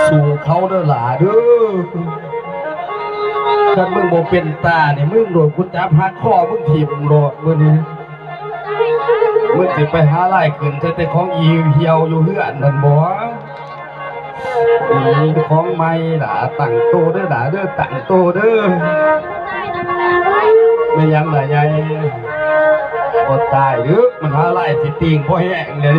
สู่เขาเด้อหล่าเด้อถ้ามึงบ่เป็นตาเนี่ยมึงโดนกูจับหักคอมึงถิ่มโลดมื้อนี้มึงสิไปหาไล่ขึ้นแต่ของอีเหี่ยวอยู่เฮือนนั่นบ่มีของใหม่ล่ะตั้งโตเด้อหล่าเด้อตั้งโตเด้อไม่ยังล่ะยายบ่ตายเด้อมันหาไล่สิติงบ่แห้งเลย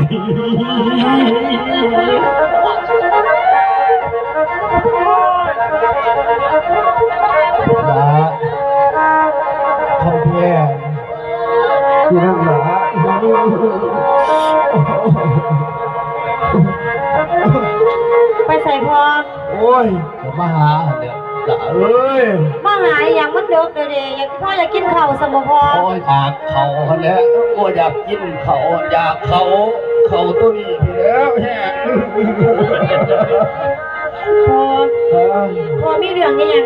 ละคำแพ้ที่นั่งหละไปใส่พอโอ้ยมาหาเนี่ยละเอ้ยมาหาอย่างมันเด็กเดี๋ยวอยากพ่ออยากกินข้าวสมพอโอ้ยอยากเขาแล้วโอ้อยากกินเขาอยากเขาตัวนี้แล้วแห้งพอมีเรื่องยัง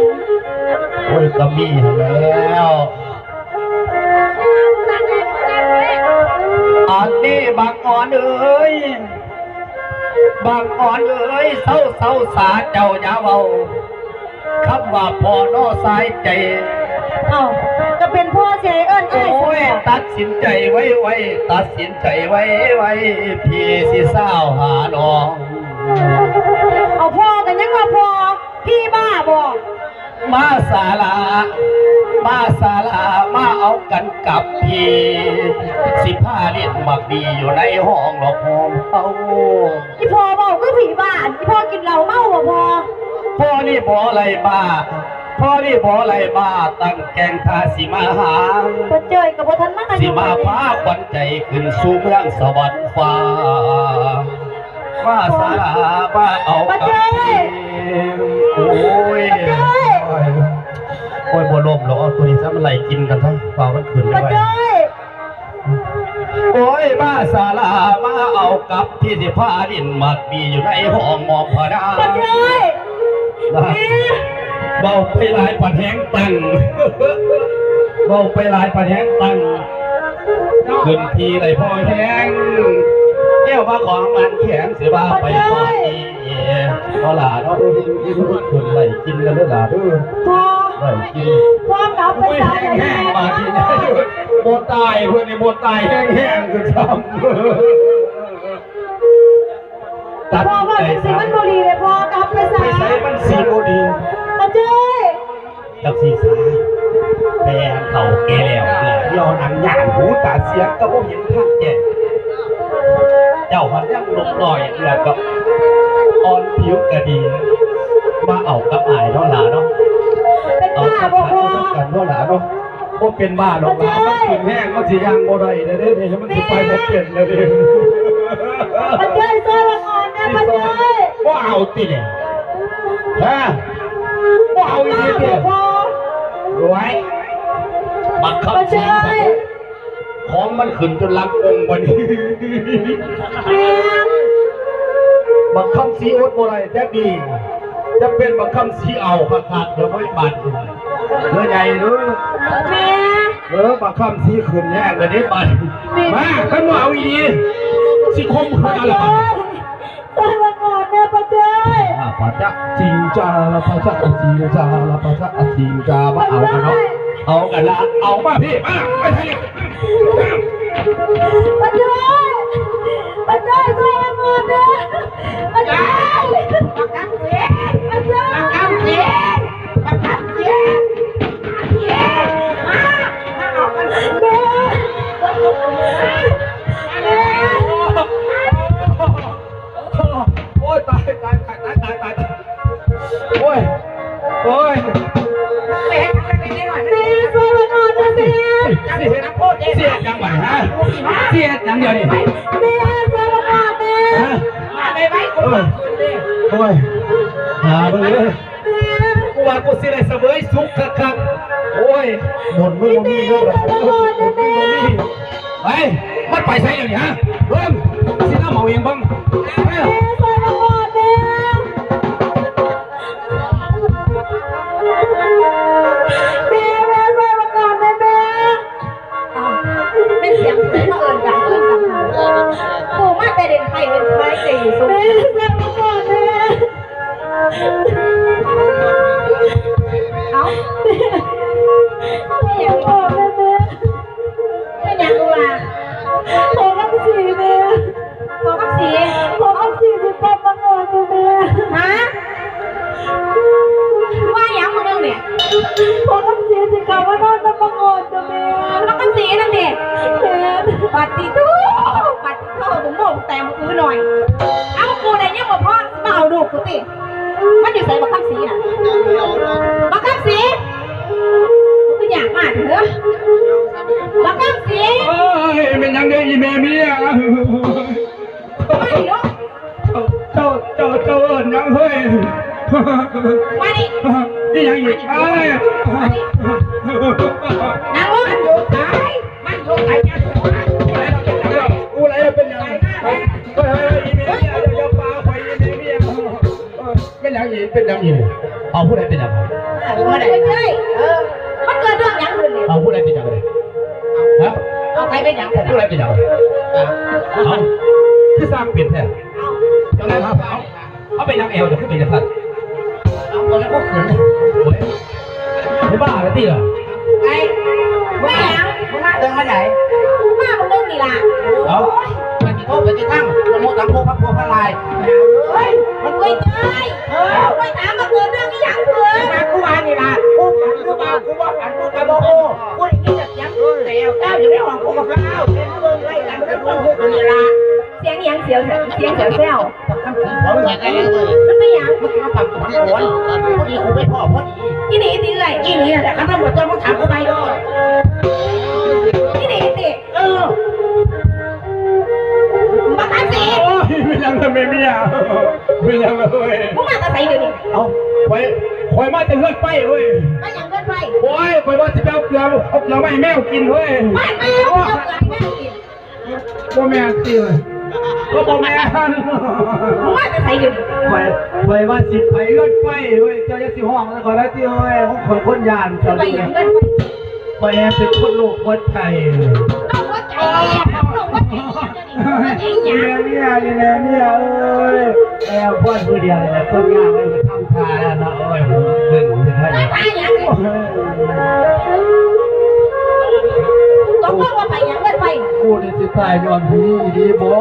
โอ้ยก็มีแล้วอันนี้บางอ่อนเอ้ยบางอ่อนเอ้ยเศร้าสาเจ้าอย่าเบาคำว่าพอนอสายใจเอ้าก็เป็นพ่อเสียเอิ้นโอ้ยตัดสินใจไว้ตัดสินใจไว้พี่สิสาวหาน้องเอาพ่อกันยังว่าพ่อพี่บ้าบอกมาศาลามาเอากันกับพี่15 ลิตรมักดีอยู่ในห้องหลอกห้องเอาอีพ่อบอกก็ผีบ้าอีพ่อกินเหล้าเมาบ่พ่อนี่บ่อะไรบ้าตั้งแกงทาสิมาหาบ่เจอกับบ่ทันมาสิมาพาขวัญใจขึ้นสู่เมืองสวรรค์ฟ้ามาศาลามาเอากับพี่โอ้ยบัวลมเหรอตัวนี้จะมันไหลกินกันทั้งเปล่ามันขืนไม่ไหวโอ้ยมาศาลามาเอากับพี่สิพาดินมักมีอยู่ในห้องมอมพดาเบาไปหลายปัดแห้งตังขึ้นทีไรพอแห้งเที่ยวมาของมันแข็งเสียบ้าไปพอดีพอหลาเนาะคนไหลกินกันเลยหลาด้วยไหลกินพ่อกลับไปตายแห้งมาทีนี้โมตายเพื่อนนี่โมตายแห้งคือซ้ำพ่อว่าสิมันบุรีเลยพ่อกลับไปใส่มันสีบุรีมาเจ้ยกับสีสาแดงเข่าแก่แล้วยอหนังหยาดหูตาเสียงก็พวกเห็นภาพแก่เจ้าหันยังลงลอยแล้วก็อ่อนผิวกระดีมาเอากับอายเนาะหลาเนาะเอากับกันเนาะหลาเนาะพวกเป็นบ้าหรอกหลามันกินแห้งมันสียางบ่ได้เด้อมันสิไปบ่เปลี่ยนเลยเด้อมาเจ้ยซอยละก่อนนะมาเจ้ยว่าเอาติเนี่ยฮะว่าเอาอีกเนี่ยรวยบักคำชี้ของมันขึ้นจนลักองค์วันนี้บักคำสีอดโบราณแท้ดีจะเป็นบักคำสีเอาขาดเดี๋ยวไม่บัดเนื้อใหญ่เนื้อบักคำสีขึ้นแน่เลยนี้บัดมาขันว่าเอาอีดีสีคมขึ้นอะไรตายมาก่อนนะป้าเจ้ยป้าจ๊ะจิงจ้าละป้าจ๊ะจิงจ้าละป้าจ๊ะจิงจ้ามาเอากันเนาะเอากันละเอามาพี่มาไปทางนี้ป้าเจ้ยซอยละก่อนนะป้าเจ้ยป้ากั๊กเสียป้าเจ้ยป้ากั๊กเสียมาออกกันแม่โอ้ยตายโอ้ยแม่ซอยละก่อนนะแม่เสียยังไงฮะเสียยังเดียวนี่แม่ซอยละก่อนแม่มาไปโอ้ยหาไปเลยกูว่ากูสิได้เสวยสุขคักโอ้ยหมดมือมีเรื่องไปมันไปใช่ยังไงฮะเริ่มสิน้าเมาเองบ้างเป็นเสียงเอิญดังขึ้นดังปู่มาแต่เด่นไทยเป็นไทยสิ แม่แม่มาก่อนแม่เอาแม่อยากบอกแม่แม่อยากรู้ล่ะขอคำสีแม่ขอคำสีที่ปั๊มมาก่อนแม่ฮะว่าอย่างมึงเรื่องเนี่ยขอคำสีที่กลับมานอนมาก่อนแม่แล้วคำสีนั่นเด็กปัดติโต้ผมบอกแต่มาคืนหน่อยเอากูได้ยังบอกพ่อมาเอาดูกูติมันอยู่ใส่บักคำสีน่ะบักคำสีกูก็อยากมาเถอะบักคำสีเอ้ยเป็นยังไงอีเมเมียมาดิลูกเจ้าเอิญยังเฮ้ยมาดินี่ยังอีกเอ้ยนางลูกมันอยู่ไหนจะกูอะไรเป็นยังไงเฮ้ยอีเมเมียอย่าปาไฟอีเมเมียเป็นยังอีเป็นยังอีเอาผู้ใดเป็นยังไม่ใช่มันเกิดเรื่องอย่างอื่นเนี่ยเอาผู้ใดเป็นยังไงฮะเอาใครเป็นอย่างผู้ใดเป็นยังเอาที่สร้างเปลี่ยนแท้จังไรครับเอาเป็นยังเอวเดี๋ยวขึ้นเป็นยังไงเอาคนแล้วก็เขินไม่บ้าเลยตีเหรอไอ้มึงมาเดินมาไหนมามึงเดินนี่ล่ะเอามันจะโทษไปที่ทั้งมันโมตังโคพักโคพักลายเฮ้ยมันไม่ใช่ไม่ถามมาเกิดเรื่องนี้อย่างเกินมากูมานี่ล่ะกูฝันกูว่าฝันกูจะโมโหกูได้ยินจากเสียงแต่เจ้าอยู่ในห้องกูกับข้าวเป็นเรื่องไรกันเป็นเรื่องพูดนี่ล่ะเสียงยังเสียวแซวผมอยากได้เลยมันไม่อยากมันมาปรับตัวหัวพอดีกูไม่พอพอดีที่นี่ตีเลยที่นี่แต่ข้าตำรวจจะมาถามกูไปด้วยที่นี่ตีมาทำสิไม่ยังเลยไม่มีอ่ะไม่ยังเลยมึงมาทำไมเดี๋ยวนี้เอาคอยมาจะเลือดไปเว้ยมาอย่างเลือดไปโอ้ยคอยว่าจะเอาเกลือไม่แมวกินเว้ยไม่เอาเกลือไม่กินบ่แม่ตีเลยก็บ่แม่มึงมาทำไมเดี๋ยวนี้คอยว่าสิไปเลือดไปเว้ยเจ้าจะสิห้องแล้วก่อนแล้วที่เว้ยของคนยานเจ้าไปอย่างเลือดไปเป็นคนโลกคนไทยเนี่ยเอ้ยแอบพ่อผู้เดียวเลยต้นงานเลยมันทำทายนะโอ้ยเบิ่งจะได้ไม่ตายอย่างนี้ต้องว่าไปอย่างเล่นไปกูนี่จะตายย้อนพี่ดีบ่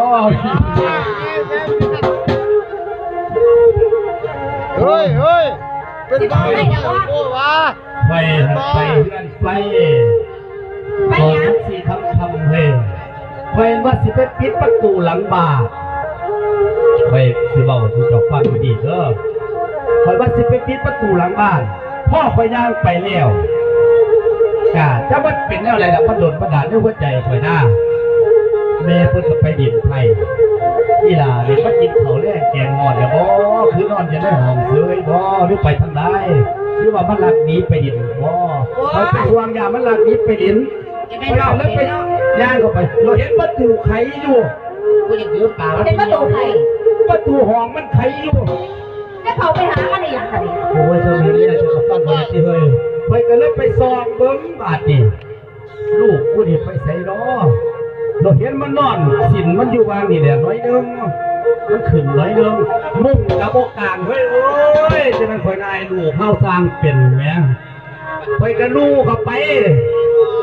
เฮ้ยเป็นบ้าโอ้วะไปเพื่อนไปสีทำเฮ้ยคอยว่าสิไปปิดประตูหลังบ้านคอยสิบอกทุกเจ้าฟังดีเด้อคอยว่าสิไปปิดประตูหลังบ้านพ่อคอยย่างไปแล้วจ้าถ้ามันเป็นแล้วอะไรล่ะพัดลมประดานด้วยหัวใจคอยหน้าแม่เพิ่งจะไปดินไผ่ที่ลาเด็กมากินเขาแรกแกงงอนอย่าบ่คือนอนอย่าได้หอมเสยบ่หรือไปทางใดหรือว่ามันหลักนี้ไปดินบ่เขาไปทวงยามันหลักนี้ไปดินไปเอาแล้วไปย่างเข้าไปเราเห็นประตูไขอยู่กูยังยืมปากเป็นประตูไขประตูห้องมันไขอยู่แล้วเขาไปหาอะไรอย่างไรโอ้ยเจ้าแม่เนี่ยจะกับต้นไม้ที่เฮ้ยไปกันเลยไปซองเบิ้งบาดนี่ลูกกูนี่ไปใส่ล้อเราเห็นมันนอนสินมันอยู่วางนี่แหละน้อยนึงมันขึ้นน้อยนึงมุ่งกับโอกาสเฮ้ยโอ้ยจะมันคอยนายลูกเข้าสร้างเป็นไหมไปกันลูกเข้าไป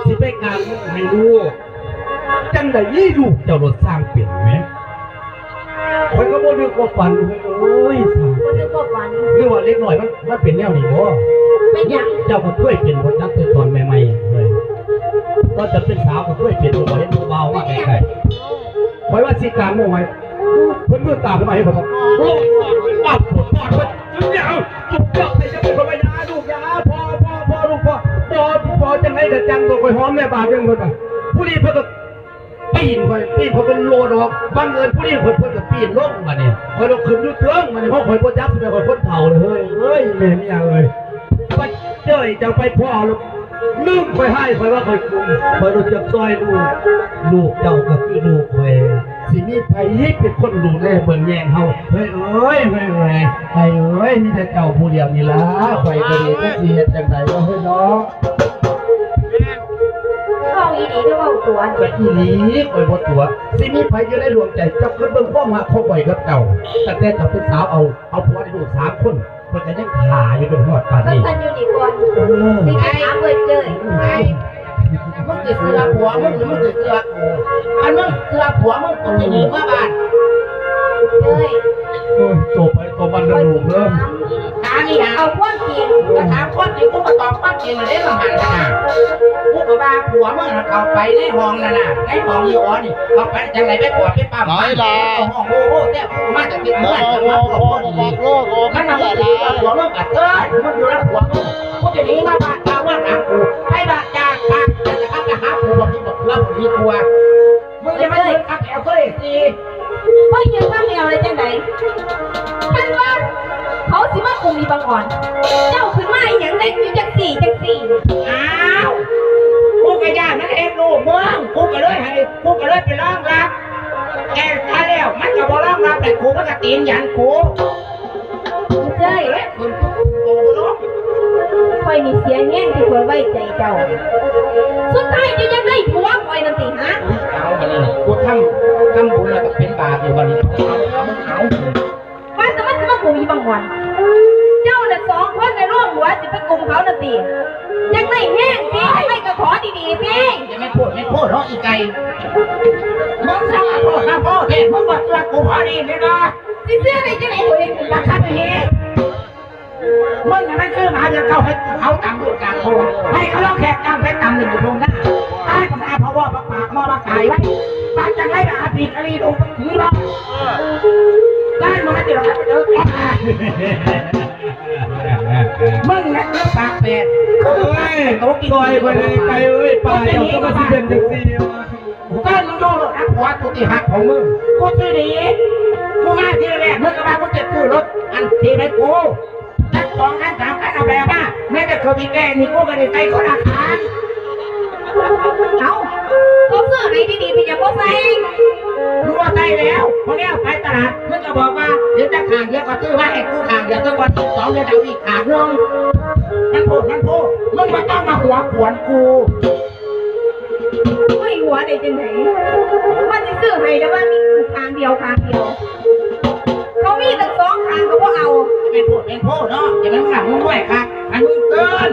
สิไปการให้ลูกจังได้ยี่ลูกเจ้ารถสร้างเปลี่ยนไหมคนก็บ่ดึกว่าฝันโอ้ยบ่ดึกว่าฝันเรื่องว่าเล็กหน่อยมันเป็นแนวนี้บ่เป็นยังเจ้าก็เคยเป็นคนนักตอนใหม่ๆเลยตอนจะเป็นสาวก็เคยเป็นบ่เห็นเบาว่าไงคอยว่าสิการโม่ไว้เพิ่นมือตาขึ้นมาให้ผมโอ้ปัดผมปอดเพิ่นจุดยาวจุดเจาะไปจะเป็นคนมายาลูกยาพอลูกพอจังไงแต่จังตัวคอยหอมแม่บาดยังเพิ่นผู้นี้เพิ่นก็ปีนเพิ่นเป็นโลดอกบังเอิญผู้นี้เพิ่นก็ปีนลงมาเนี่ยคอยเราขึ้นอยู่เทิงมันเพราะคอยบ่จับสิเป็นคนเฒ่าเลยเฮ้ยแม่เนี่ยเอ้ยไปเจ้ยจะไปพ่อลูกลืมคอยให้คอยว่าคอยคุมคอยรู้จักซอยลูกเจ้าก็คือลูกคอยสิมีไผเป็นคนดูแลเบิ่งแยงเฮาเฮ้ยเอ้ยนี่แต่เจ้าผู้เดียวนี่ล่ะคอยก็ดีจังสิเฮ็ดจังได๋ว่าเฮ้ยเนาะเขา อีดีก็ว่าตัว ก็อีหลีโอ้ยบ่ตัวสิมีไผอยู่ในดวงใจเจ้าคือเบิ่งความหักของข่อยกับเจ้าตั้งแต่เจ้าเป็นสาวเอาผัวได้ลูก3คนเพิ่นก็ยังหาอยู่เป็นฮอดปาน ก็ นี้ สันอยู่นี่ก่อนสิไปถามเบิดเจย ไอ้มึงจะเสือผัวมึงหรือมึงจะเสือกูอันมึงเสือผัวมึงกูจะหนีมาบ้าน เจย โอ้ยโตไปโตมันระดูกเริ่ม ถามนี่ฮะ เอาความจริง ก็ถามคนจริงกูก็ตอบความจริงมาได้ละหันขนาดกูก็ว่าผัวมึงเอาไปในห้องนั่นน่ะในห้องยี่อ้อนี่เอาไปจังไรไปปวดไปปั๊มเอาห้องโอ้โหแต่กูมาจากที่เมื่อจะมาผัวมึงมันทำให้ดีผัวมึงกัดเกินมึงอยู่แล้วผัวมึงกูจะหนีมาบ้านตาว่าหางกูให้บ้านจากปากจะเข้าไปหาผัวที่บอกเพื่อนผีกลัวมึงจะไม่เห็นขับแอลก็เลยสิ ว่ายังว่าแมวอะไรจังไหนฉันว่าเขาสิมาคงมีบางอ่อน เจ้าขึ้นมาอย่างไรอยู่จังสี่ อ้าวกูก็ย่ามันเองลูกมึงกูก็เลยไปร้องรับแกถ้าแล้วมันก็บ่ร้องรับแต่กูมันก็ตีนยันกู เจ้ย เลยคุณกูร้อง คอยมีเสียแง่งที่คอยไว้ใจเจ้า สุดท้ายจะยังได้ผัวคอยนั่นสิฮะ เอาไปเลยกูทำบุญแล้วก็เป็นบาปอยู่วันนี้เอา ว่าแต่มันจะมาคงมีบางอ่อน เจ้าน่ะสองคนในร่วมหัวสิไปกลุ่มเขานั่นสิยังได้แห้งสิให้ก็ขอดีๆสิ จะไม่พูดเนาะอีไก่มึงสั่งโทษนะพ่อเด็กมึงบอกเตือนกูพอดีเลยนะ สิเสื้ออะไรจังไหนตัวเองถึง รา รา คา คา นี้มึงไม่คือมาจะเข้าให้เขาตามดูกลางโพให้เขาลองแขกตามไปตามหนึ่งอยู่ตรงนั้นตายปัญหาเพราะว่าปากมอปากไก่ไว้ปากจังไรแบบอาปีกอรีดูต้องถือหรอกได้มึงไม่ติดหรอกเจอมึงเนี่ยปากเป็ด เอ้ยตกซอยไปเลยไกลเอ้ยไปเอาก็มาสิเป็นจังซี่ ก็มึงโดนรถนะผัวกูตีหักของมึงกูซื้อดีกูมาที่แรกมึงก็มากูจะซื้อรถอันที่ไม่กูตั้งสองอันสามอันเอาแบบว่าแม้แต่เคยมีแก่นี่กูก็ได้ใส่คนละคัน เอาเขาเสื้อให้ดีๆเป็นอย่างพวกใส่ รู้ว่าใส่แล้วพอเนี้ยไปตลาดมึงก็บอกว่าเดี๋ยวจะขางเดี๋ยวก็ซื้อไว้ให้กูขางเดี๋ยวซื้อวันที่2เดี๋ยวเอาอีกขางนึงมันพูดมึงไม่ต้องมาหัวขวนกู ไม่หัวได้จังไหนมันจะซื้อให้แต่ว่ามีทางเดียว เขามีตั้งสองทางเขาก็เอา เป็นพูดเนาะอย่าเป็นหลังมึงด้วยค่ะอันมึงเกิน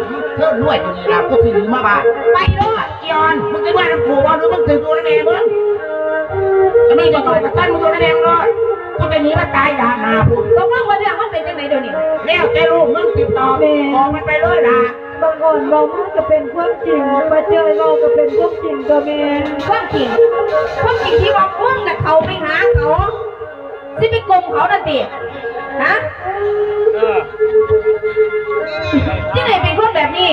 ด้วยตัวนี้เราก็ซื้อมาบ้าน ไปรอด ยอนมึงจะว่าน้ำกูว่าหรือมึงถือตัวนั่นเองมึงจะไม่จะต่อยกับท่านมึงตัวนั่นเองเลยกูจะหนีมาตายด่าหาพูด ตกลงว่าเรื่องมันเป็นจังไหนเดี๋ยวนี้ แล้วแต่ลูกมึงติดต่อบอกมันไปเลยล่ะ บางอ่อนบอกมันก็เป็นความจริงมาเจอเราก็เป็นความจริงตัวแม่ ความจริงที่ว่ามึงน่ะเขาไปหาเขาสิไปกลมเขานั่นสิฮะที่ไหนเป็นคนแบบนี้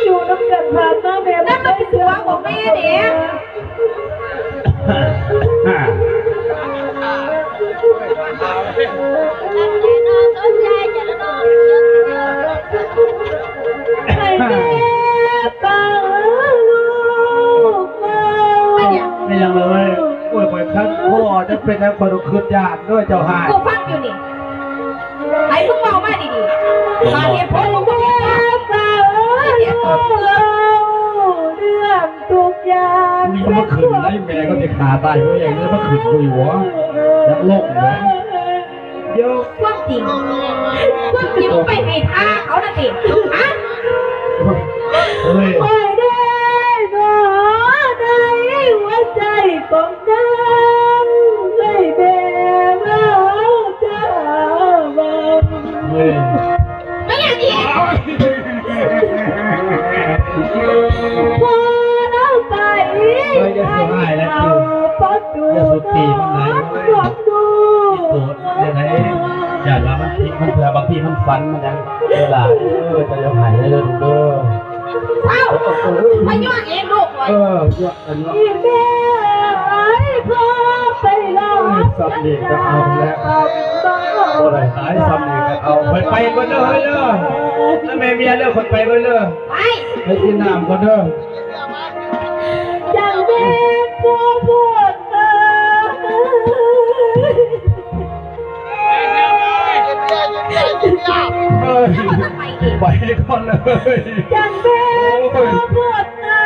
อยู่น้ำกันผ่านมาแม่ นั่นมันเป็นผัวของแม่เด็ก ให้แม่ป้าลูกมา ไม่เนี่ย ไม่ยังเลยโอ้ยข่อยคันพ่อจะเป็นนักคนคืนญาติด้วยเจ้าหาย กูฟังอยู่นี่ไอ้มึงเมามาดีๆมาเนี่ยพ่อมึงว่า ป้าเอ้ยลูกเราเรื่องทุกอย่าง นี่ก็มาขืนได้แม่ก็จะขาตายเพราะอย่างนี้มาขืนกูอยู่วะยังโลกเหรอเดี๋ยว ความจริงมึงไปให้ท่าเขานั่นสิฮะ เฮ้ย โอ้ยได้หนอได้หัวใจของนางให้แม่มาจ้าบัง เฮ้ย ไม่อย่างนี้ พอเอาไปเอาปอดดูปอดดู โกรธยังไงอย่าละมันทิ้งมันเผื่อบางทีมันฟันมันยังเวลาจะยังหายได้เลยเด้อ เอ้ามาย่อเองลูกเลย ยอดอันนี้ อีแม่ไอ้พ่อไปรอ ซับนี่ก็เอาแล้วโอ้ยหายซับนี่ก็เอาไปก็เด้อเฮ้ยเด้อถ้าแม่เมียเด้อคนไปก็เด้อ ไป ไปกินน้ำก็เด้อ จังแม่พ่อพูดมา เฮ้ยไปก่อนเลย จังแม่พ่อพูดมา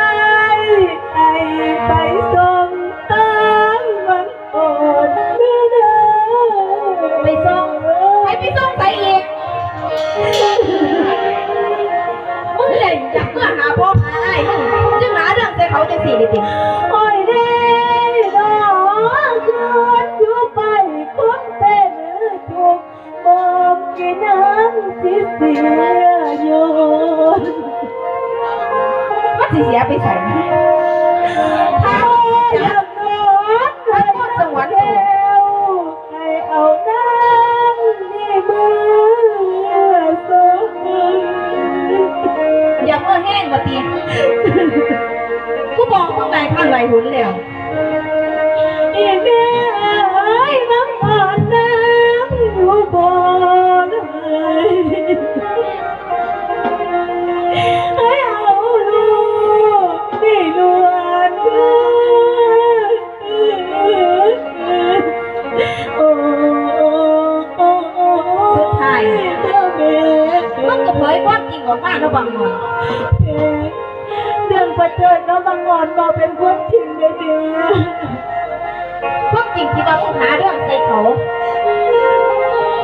โยน มันสิเสียไปใส่ถ้า อยากนอนให้สวรรค์แล้วให้เอาน้ำนี่มือส่ง อย่าเมื่อแห้งกว่าตีกูบอกมึงไหนข้างไหนหุนแล้ว อีแม่เอ้ยน้ำอ่อนน้ำอยู่บ่เลยให้เอาลูกนี่นวลโอ้สุดท้าย เจ้าแม่ มึงก็เผยความจริงออกมาแล้วบางหน่อย เรื่องประเจิดน้องบางงอนบอกเป็นความจริงเลยเดีย ความจริงที่ว่ามึงหาเรื่องใส่เขา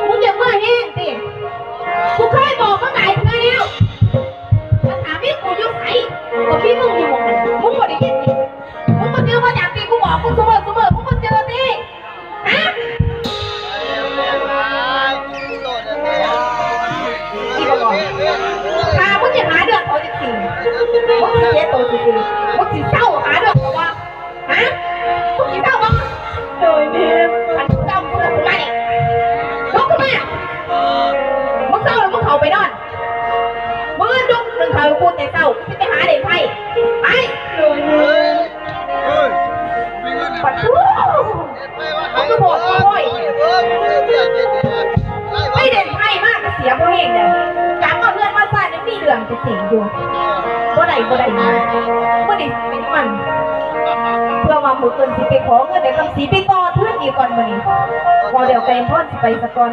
มึงอย่าเมื่อแห้งสิกูเคยบอกมึงไหนเธอแล้วมาถามพี่กูอยู่ไหนกับพี่มึงอยู่หมดมึงบ่ได้ยินดิมึงมาเจอมาจากตีกูบอกกูเสมอมึงมาเจอดิฮะที่บอกถ้ามึงจะหาเรื่องเขาจริงๆมึงจะเจ๊ตัวจริงๆมึงจะเศร้าหาเรื่องเขาว่าฮะมึงจะเศร้าบ้าง โดยเนียม ขันเศร้ามึงขึ้นมาเนี่ยลุกขึ้นมามึงเศร้าแล้วมึงเขาไปนอนมึงลุกหนึ่งเขาพูดแต่เศร้าจะไปหาเด็กไพ่ไป โดยเนียม ปัดทูมึงก็บอกว่าโอ้ยไม่เด่นไพ่มากก็เสียเพราะเองเนี่ยจังเอาเพื่อนมาใส่เนี่ยมีเรื่องจะเสียอยู่บ่ได้มาบ่ได้เป็นมันเพื่อว่ามือเกินสิไปขอเงินเดี๋ยวคำสีไปต่อเพื่อนอีกก่อนมื้อนี้พอเดี๋ยวแฟนพ่อสิไปสะก่อน